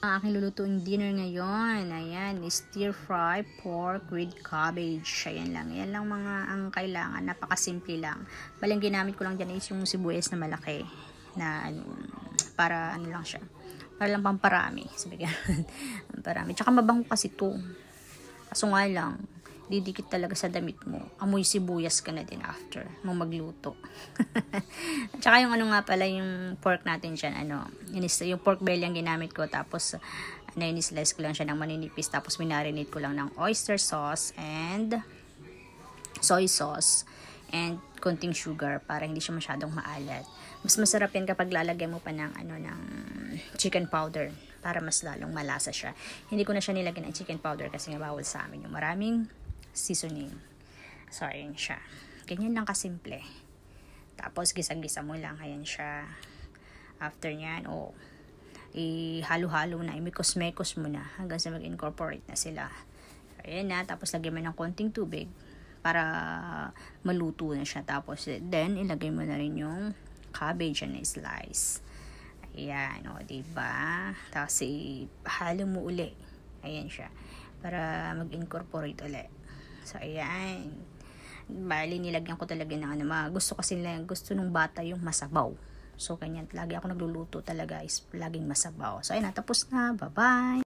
Ang aking lulutuin dinner ngayon, ayan, stir fry pork with cabbage. Ayan lang, yan lang mga ang kailangan, napakasimple lang. Balang ginamit ko lang dyan is yung sibuyas na malaki, na para ano lang siya, para lang pamparami, sabi ganun. Pamparami, tsaka mabango kasi to. Kaso nga lang, didikit talaga sa damit mo. Amoy sibuyas ka na din after mong magluto. Tsaka yung ano nga pala, yung pork natin dyan, yung pork belly ang ginamit ko. Tapos, in-slice ko lang siya ng maninipis. Tapos, minarinate ko lang ng oyster sauce and soy sauce and konting sugar para hindi siya masyadong maalat. Mas masarap yan kapag lalagyan mo pa ng ng chicken powder para mas lalong malasa siya. Hindi ko na siya nilagyan ng chicken powder kasi nga bawal sa amin yung maraming seasoning. So, ayan siya. Ganyan lang kasimple. Tapos, gisa-gisa mo lang. Ayan siya. After nyan, ihalo-halo na. Imikos-mekos mo na hanggang sa mag-incorporate na sila. So, ayan na. Tapos, lagyan mo ng konting tubig para maluto na siya. Tapos, then, ilagay mo na rin yung cabbage na slice. Ayan, diba? Tapos, ihalo mo uli. Ayan siya. Para mag-incorporate uli. So, ayan. Bali, nilagyan ko talaga ng gusto kasi gusto nung bata yung masabaw. So, ganyan. Lagi ako nagluluto talaga is laging masabaw. So, ayan, tapos na. Bye-bye!